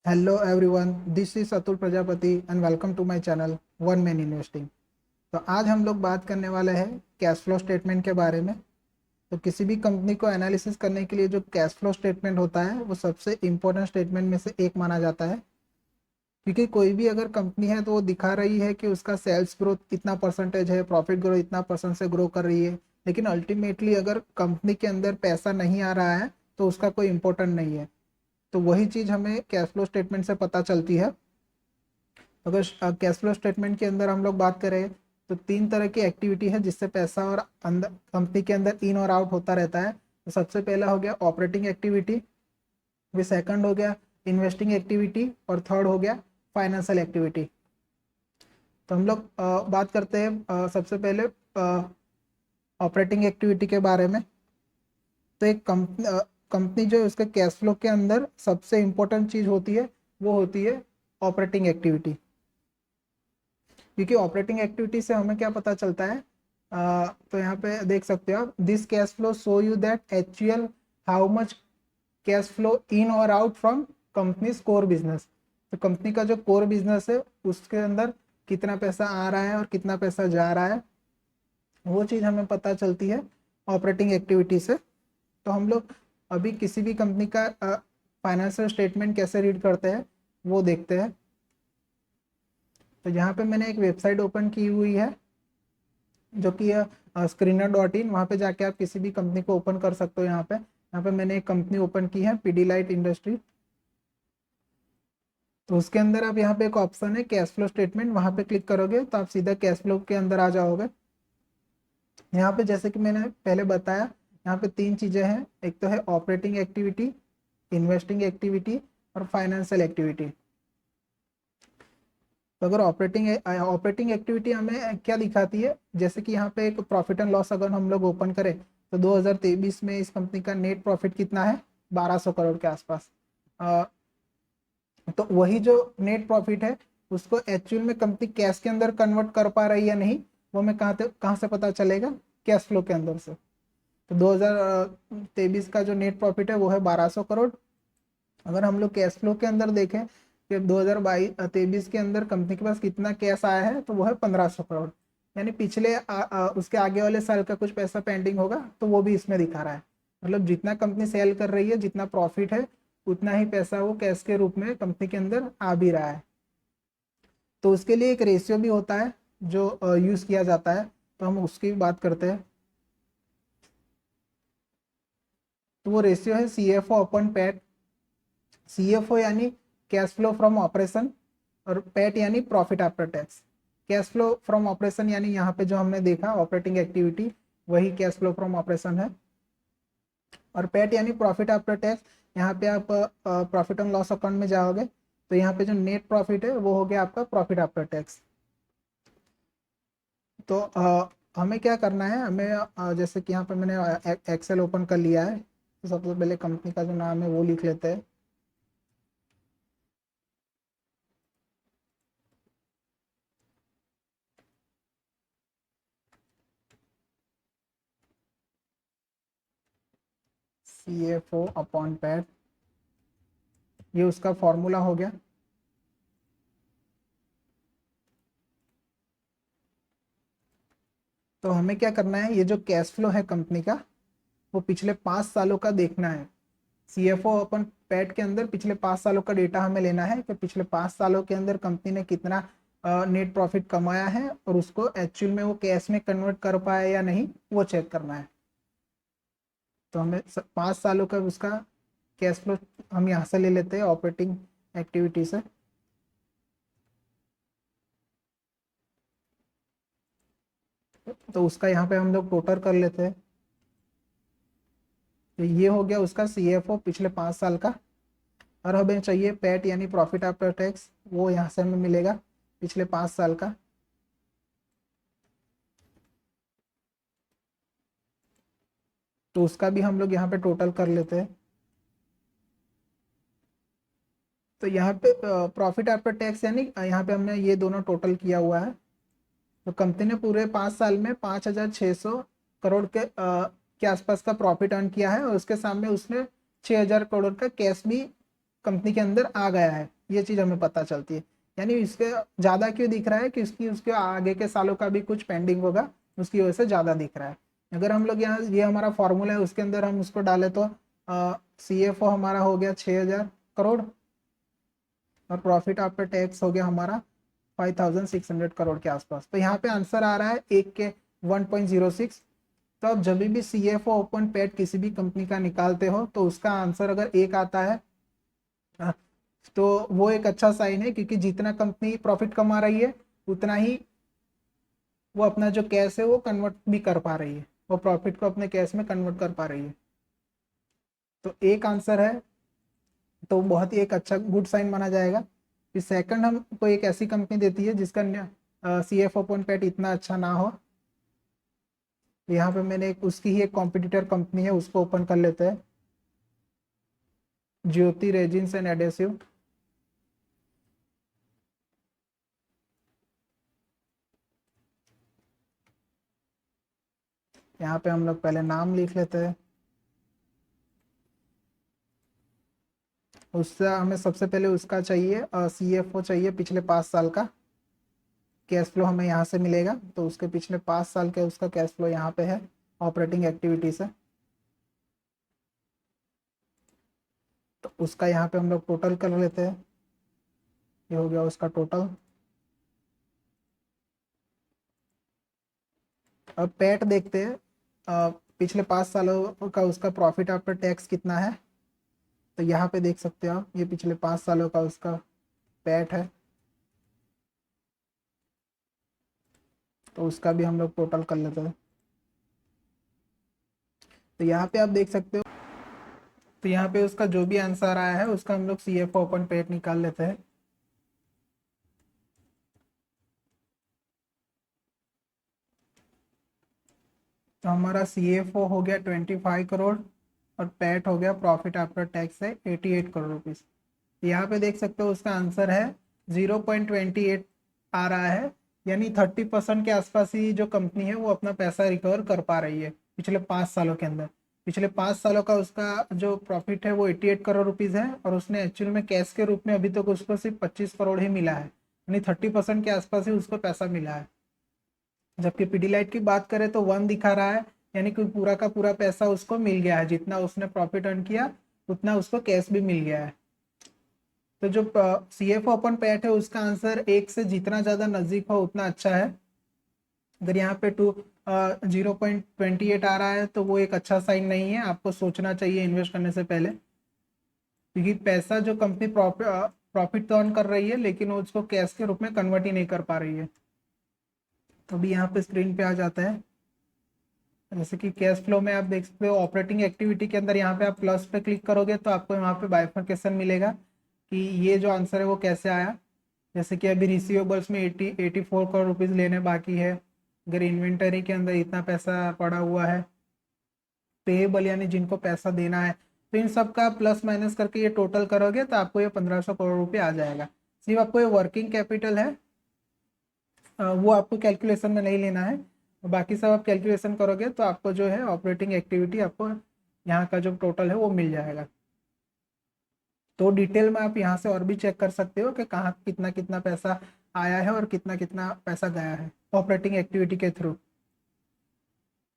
Hello everyone, this is Atul Prajapati and welcome to my channel one man investing. तो आज हम लोग बात करने वाले हैं कैश फ्लो स्टेटमेंट के बारे में। तो किसी भी कंपनी को एनालिसिस करने के लिए जो कैश फ्लो स्टेटमेंट होता है वो सबसे इम्पोर्टेंट स्टेटमेंट में से एक माना जाता है, क्योंकि कोई भी अगर कंपनी है तो वो दिखा रही है कि उसका सेल्स ग्रोथ इतना परसेंटेज है, प्रॉफिट ग्रोथ इतना परसेंट से ग्रो कर रही है, लेकिन अल्टीमेटली अगर कंपनी के अंदर पैसा नहीं आ रहा है तो उसका कोई इम्पोर्टेंट नहीं है। तो वही चीज़ हमें कैश फ्लो स्टेटमेंट से पता चलती है। अगर कैश फ्लो स्टेटमेंट के अंदर हम लोग बात करें तो तीन तरह की एक्टिविटी है जिससे पैसा और अंदर कंपनी के अंदर इन और आउट होता रहता है। तो सबसे पहला हो गया ऑपरेटिंग एक्टिविटी, फिर सेकंड हो गया इन्वेस्टिंग एक्टिविटी और थर्ड हो गया फाइनेंशियल एक्टिविटी। तो हम लोग बात करते हैं सबसे पहले ऑपरेटिंग एक्टिविटी के बारे में। तो एक कंपनी जो है उसके कैश फ्लो के अंदर सबसे इम्पोर्टेंट चीज़ होती है वो होती है ऑपरेटिंग एक्टिविटी। क्योंकि ऑपरेटिंग एक्टिविटी से हमें क्या पता चलता है, तो यहाँ पे देख सकते हो आप, this cash flow show you that actual how much cash flow in और out from companies core business. तो कंपनी का जो कोर बिजनेस है उसके अंदर कितना पैसा आ रहा है और कितना पैसा जा रहा है, वो चीज़ हमें पता चलती है ऑपरेटिंग एक्टिविटी से। तो हम लोग अभी किसी भी कंपनी का फाइनेंशियल स्टेटमेंट कैसे रीड करते हैं वो देखते हैं। तो यहाँ पे मैंने एक वेबसाइट ओपन की हुई है जो कि screener.in, वहाँ पे जाके आप किसी भी कंपनी को ओपन कर सकते हो। यहाँ पे मैंने एक कंपनी ओपन की है पीडीलाइट इंडस्ट्री। तो उसके अंदर आप यहाँ पे एक ऑप्शन है कैश फ्लो स्टेटमेंट, वहाँ पे क्लिक करोगे तो आप सीधा कैश फ्लो के अंदर आ जाओगे। यहाँ पे जैसे कि मैंने पहले बताया, यहाँ पे तीन चीज़ें हैं, एक तो है ऑपरेटिंग एक्टिविटी, इन्वेस्टिंग एक्टिविटी और फाइनेंशियल एक्टिविटी। तो अगर ऑपरेटिंग एक्टिविटी हमें क्या दिखाती है, जैसे कि यहाँ पे एक प्रॉफिट एंड लॉस अगर हम लोग ओपन करें तो 2023 में इस कंपनी का नेट प्रॉफिट कितना है, 1200 करोड़ के आसपास। अ, तो वही जो नेट प्रॉफिट है उसको एक्चुअल में कंपनी कैश के अंदर कन्वर्ट कर पा रही है या नहीं, वो हमें कहाँ से पता चलेगा, कैश फ्लो के अंदर से। तो 2023 का जो नेट प्रॉफिट है वो है 1200 करोड़। अगर हम लोग कैश फ्लो के अंदर देखें कि 2023 के अंदर कंपनी के पास कितना कैश आया है तो वो है 1500 करोड़। यानी पिछले उसके आगे वाले साल का कुछ पैसा पेंडिंग होगा तो वो भी इसमें दिखा रहा है। मतलब जितना कंपनी सेल कर रही है, जितना प्रॉफिट है, उतना ही पैसा वो कैश के रूप में कंपनी के अंदर आ भी रहा है। तो उसके लिए एक रेशियो भी होता है जो यूज़ किया जाता है, तो हम उसकी भी बात करते हैं। तो वो रेशियो है CFO अपन पैट। CFO यानी कैश फ्लो फ्रॉम ऑपरेशन और पैट यानी profit after tax. Cash flow from operation यानी यहाँ पे जो हमने देखा ऑपरेटिंग एक्टिविटी, वही कैश फ्लो फ्रॉम ऑपरेशन है। और पैट यानी प्रॉफिट आफ्टर टैक्स। यहाँ पे आप प्रॉफिट एंड लॉस अकाउंट में जाओगे तो यहाँ पे जो नेट प्रॉफिट है वो हो गया आपका प्रॉफिट आफ्टर टैक्स। तो हमें क्या करना है, हमें जैसे कि यहाँ पे मैंने एक्सेल ओपन कर लिया है, तो सबसे पहले कंपनी का जो नाम है वो लिख लेते हैं। CFO अपॉन पैट, ये उसका फॉर्मूला हो गया। तो हमें क्या करना है, ये जो कैश फ्लो है कंपनी का वो पिछले 5 सालों का देखना है। CFO अपन पैट के अंदर पिछले 5 सालों का डेटा हमें लेना है कि पिछले 5 सालों के अंदर कंपनी ने कितना नेट प्रॉफिट कमाया है और उसको एक्चुअल में वो कैश में कन्वर्ट कर पाया या नहीं, वो चेक करना है। तो हमें 5 सालों का उसका कैश फ्लो हम यहाँ से ले लेते हैं ऑपरेटिंग एक्टिविटी से। तो उसका यहाँ पे हम लोग टोटल कर लेते हैं। तो ये हो गया उसका CFO पिछले 5 साल का। और हमें चाहिए पैट यानी प्रॉफिट आफ्टर टैक्स, वो यहाँ से हमें मिलेगा पिछले 5 साल का। तो उसका भी हम लोग यहाँ पे टोटल कर लेते हैं। तो यहाँ पे प्रॉफिट आफ्टर टैक्स यानी यहाँ पे हमने ये दोनों टोटल किया हुआ है। तो कंपनी ने पूरे 5 साल में 5600 करोड़ के आसपास का प्रॉफिट अर्न किया है और उसके सामने उसने 6000 करोड़ का कैश भी कंपनी के अंदर आ गया है, ये चीज़ हमें पता चलती है। यानी इसके ज़्यादा क्यों दिख रहा है कि उसके आगे के सालों का भी कुछ पेंडिंग होगा, उसकी वजह से ज़्यादा दिख रहा है। अगर हम लोग यहाँ ये हमारा फॉर्मूला है उसके अंदर हम उसको डालें तो CFO हमारा हो गया 6,000 करोड़ और प्रॉफिट आफ्टर टैक्स हो गया हमारा 5,600 करोड़ के आसपास। तो यहाँ पे आंसर आ रहा है एक के 1.06। तो अब जब भी CFO ओपन पेट किसी भी कंपनी का निकालते हो तो उसका आंसर अगर एक आता है तो वो एक अच्छा साइन है, क्योंकि जितना कंपनी प्रॉफिट कमा रही है उतना ही वो अपना जो कैश है वो कन्वर्ट भी कर पा रही है, वो प्रॉफिट को अपने कैश में कन्वर्ट कर पा रही है। तो एक आंसर है, तो बहुत ही एक अच्छा गुड साइन माना जाएगा। फिर सेकंड हमको एक ऐसी कंपनी देती है जिसका CFO ओपन पेट इतना अच्छा ना हो। यहाँ पे मैंने उसकी ही एक कॉम्पिटिटर कंपनी है उसको ओपन कर लेते हैं, ज्योति रेजिन्स एंड एडेसिव। यहाँ पे हम लोग पहले नाम लिख लेते हैं। उससे हमें सबसे पहले उसका चाहिए CFO चाहिए पिछले 5 साल का कैश फ्लो हमें यहाँ से मिलेगा। तो उसके पिछले 5 साल के उसका कैश फ्लो यहाँ पे है ऑपरेटिंग एक्टिविटी से। तो उसका यहाँ पे हम लोग टोटल कर लेते हैं, ये हो गया उसका टोटल। अब पेट देखते हैं पिछले 5 सालों का उसका प्रॉफिट आफ्टर टैक्स कितना है। तो यहाँ पे देख सकते हो आप, ये पिछले 5 सालों का उसका पेट है, तो उसका भी हम लोग टोटल कर लेते हैं। तो यहाँ पे आप देख सकते हो, तो यहाँ पे उसका जो भी आंसर आया है उसका हम लोग CFO ओपन पेट निकाल लेते हैं। तो हमारा CFO हो गया 25 करोड़ और पैट हो गया प्रॉफिट आफ्टर टैक्स है 88 करोड़ रुपीज़। यहाँ पे देख सकते हो उसका आंसर है 0.28 आ रहा है, यानी 30% के आसपास ही जो कंपनी है वो अपना पैसा रिकवर कर पा रही है पिछले 5 सालों के अंदर। पिछले 5 सालों का उसका जो प्रॉफिट है वो 88 करोड़ रुपीज़ है और उसने एक्चुअल में कैश के रूप में अभी तक उसको सिर्फ 25 करोड़ ही मिला है, यानी 30% के आसपास ही उसको पैसा मिला है। जबकि पीडीलाइट की बात करें तो 1 दिखा रहा है, यानी कि पूरा का पूरा पैसा उसको मिल गया है, जितना उसने प्रॉफिट अर्न किया उतना उसको कैश भी मिल गया है। तो जो CFO ओपन पेट है उसका आंसर एक से जितना ज़्यादा नज़दीक हो उतना अच्छा है। अगर यहाँ पे 0.28 आ रहा है तो वो एक अच्छा साइन नहीं है, आपको सोचना चाहिए इन्वेस्ट करने से पहले, क्योंकि पैसा जो कंपनी प्रॉफिट तो अर्न कर रही है लेकिन वो उसको कैश के रूप में कन्वर्ट ही नहीं कर पा रही है। तो अभी यहाँ पे स्क्रीन पे आ जाता है, जैसे कि कैश फ्लो में आप देख सकते हो ऑपरेटिंग एक्टिविटी के अंदर यहाँ पे आप प्लस पे क्लिक करोगे तो आपको यहाँ पे बाइफर्केशन मिलेगा कि ये जो आंसर है वो कैसे आया। जैसे कि अभी रिसीवेबल्स में 84 करोड़ रुपीज़ लेने बाकी है, अगर इन्वेंटरी के अंदर इतना पैसा पड़ा हुआ है, पेएबल यानी जिनको पैसा देना है, तो इन सब का प्लस माइनस करके ये टोटल करोगे तो आपको ये 1500 करोड़ रुपये आ जाएगा। सिर्फ आपको ये वर्किंग कैपिटल है वो आपको कैलकुलेशन में नहीं लेना है, बाकी सब आप कैलकुलेशन करोगे तो आपको जो है ऑपरेटिंग एक्टिविटी आपको यहाँ का जो टोटल है वो मिल जाएगा। तो डिटेल में आप यहाँ से और भी चेक कर सकते हो कि कहाँ कितना कितना पैसा आया है और कितना कितना पैसा गया है ऑपरेटिंग एक्टिविटी के थ्रू।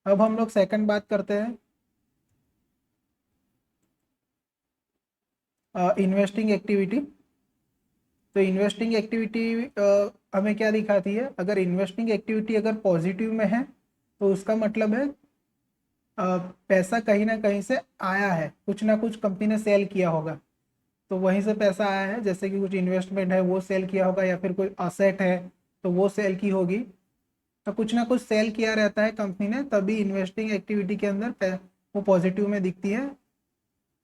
अब हम लोग सेकंड बात करते हैं इन्वेस्टिंग एक्टिविटी। तो इन्वेस्टिंग एक्टिविटी हमें क्या दिखाती है, अगर इन्वेस्टिंग एक्टिविटी अगर पॉजिटिव में है तो उसका मतलब है पैसा कहीं ना कहीं से आया है, कुछ ना कुछ कंपनी ने सेल किया होगा तो वहीं से पैसा आया है। जैसे कि कुछ इन्वेस्टमेंट है वो सेल किया होगा या फिर कोई असेट है तो वो सेल की होगी, तो कुछ ना कुछ सेल किया रहता है कंपनी ने, तभी इन्वेस्टिंग एक्टिविटी के अंदर वो पॉजिटिव में दिखती है।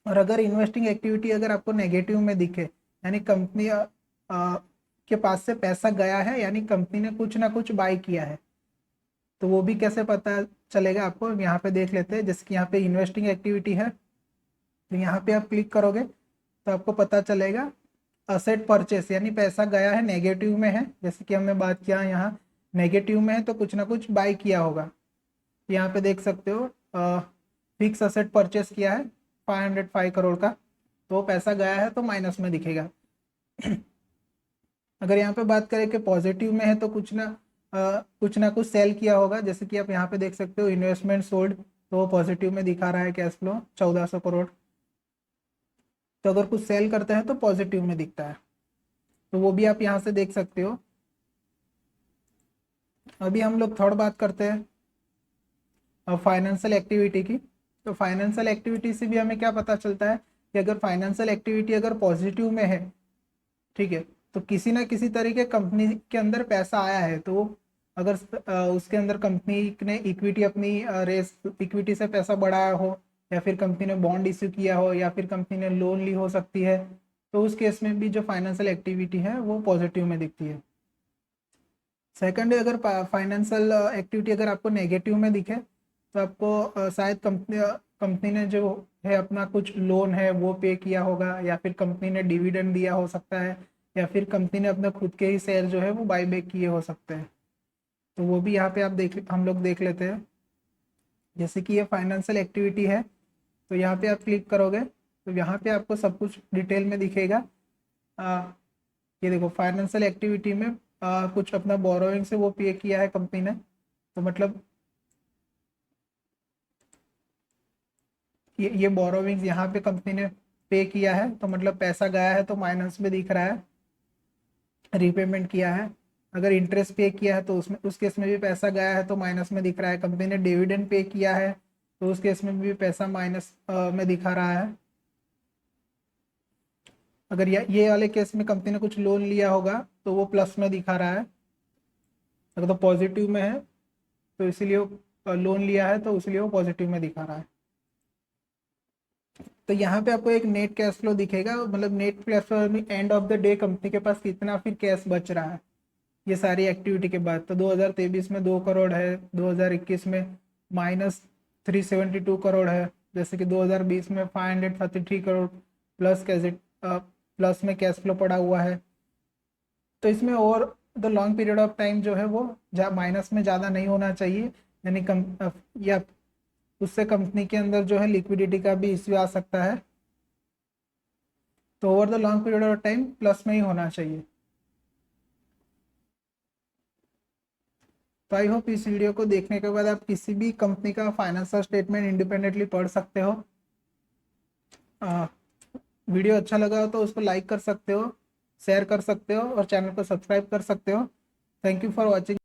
और अगर इन्वेस्टिंग एक्टिविटी अगर आपको नेगेटिव में दिखे, यानी कंपनी के पास से पैसा गया है, यानी कंपनी ने कुछ ना कुछ बाय किया है, तो वो भी कैसे पता चलेगा आपको, यहाँ पे देख लेते हैं। जैसे कि यहाँ पे इन्वेस्टिंग एक्टिविटी है तो यहाँ पे आप क्लिक करोगे तो आपको पता चलेगा असेट परचेस, यानी पैसा गया है नेगेटिव में है, जैसे कि हमने बात किया यहाँ नेगेटिव में है तो कुछ ना कुछ बाय किया होगा। यहाँ पे देख सकते हो फिक्स असेट परचेस किया है 505 करोड़ का, तो वो पैसा गया है तो माइनस में दिखेगा। अगर यहाँ पे बात करें कि पॉजिटिव में है तो कुछ ना कुछ सेल किया होगा, जैसे कि आप यहाँ पे देख सकते हो इन्वेस्टमेंट सोल्ड, तो वो पॉजिटिव में दिखा रहा है कैश फ्लो 1400 करोड़। तो अगर कुछ सेल करते हैं तो पॉजिटिव में दिखता है, तो वो भी आप यहाँ से देख सकते हो। अभी हम लोग थोड़ा बात करते हैं अब फाइनेंशियल एक्टिविटी की। तो फाइनेंशियल एक्टिविटी से भी हमें क्या पता चलता है कि अगर फाइनेंशियल एक्टिविटी अगर पॉजिटिव में है, ठीक है, तो किसी ना किसी तरीके कंपनी के अंदर पैसा आया है। तो अगर उसके अंदर कंपनी ने इक्विटी अपनी रेस इक्विटी से पैसा बढ़ाया हो, या फिर कंपनी ने बॉन्ड इश्यू किया हो, या फिर कंपनी ने लोन ली हो सकती है, तो उस केस में भी जो फाइनेंशियल एक्टिविटी है वो पॉजिटिव में दिखती है। सेकंड, अगर फाइनेंशियल एक्टिविटी अगर आपको नेगेटिव में दिखे तो आपको शायद कंपनी ने जो है अपना कुछ लोन है वो पे किया होगा, या फिर कंपनी ने डिविडेंड दिया हो सकता है, या फिर कंपनी ने अपने खुद के ही शेयर जो है वो बाई बैक किए हो सकते हैं। तो वो भी यहाँ पे हम लोग देख लेते हैं। जैसे कि ये फाइनेंशियल एक्टिविटी है, तो यहाँ पे आप क्लिक करोगे तो यहाँ पे आपको सब कुछ डिटेल में दिखेगा। ये देखो फाइनेंशियल एक्टिविटी में कुछ अपना बोरोइंग से वो पे किया है कंपनी ने, तो मतलब ये बोरोविंग्स यहाँ पे कंपनी ने पे किया है, तो मतलब पैसा गया है तो माइनस में दिख रहा है। रीपेमेंट किया है, अगर इंटरेस्ट पे किया है तो उसमें उस केस में भी पैसा गया है तो माइनस में दिख रहा है। कंपनी ने डिविडेंड पे किया है तो उस केस में भी पैसा माइनस में दिखा रहा है। अगर ये वाले केस में कंपनी ने कुछ लोन लिया होगा तो वो प्लस में दिखा रहा है। अगर तो पॉजिटिव में है तो इसीलिए लोन लिया है तो इसलिए वो पॉजिटिव में दिखा रहा है। तो यहाँ पे आपको एक नेट कैश फ्लो दिखेगा, मतलब नेट कैश फ्लो में end of the day company के पास कितना फिर कैश बच रहा है ये सारी एक्टिविटी के बाद। तो 2023 में 2 करोड़ है, 2021 में -372 करोड़ है, जैसे कि 2020 में 533 करोड़ प्लस में कैश फ्लो पड़ा हुआ है। तो इसमें और the long period of time जो है वो माइनस में ज़्यादा नहीं होना चाहिए, यानी या उससे कंपनी के अंदर जो है लिक्विडिटी का भी इश्यू आ सकता है। तो over the long period of time plus में ही होना चाहिए। तो आई होप इस वीडियो को देखने के बाद आप किसी भी कंपनी का फाइनेंशियल स्टेटमेंट इंडिपेंडेंटली पढ़ सकते हो। वीडियो अच्छा लगा हो तो उसको लाइक कर सकते हो, शेयर कर सकते हो और चैनल को सब्सक्राइब कर सकते हो। Thank you for watching.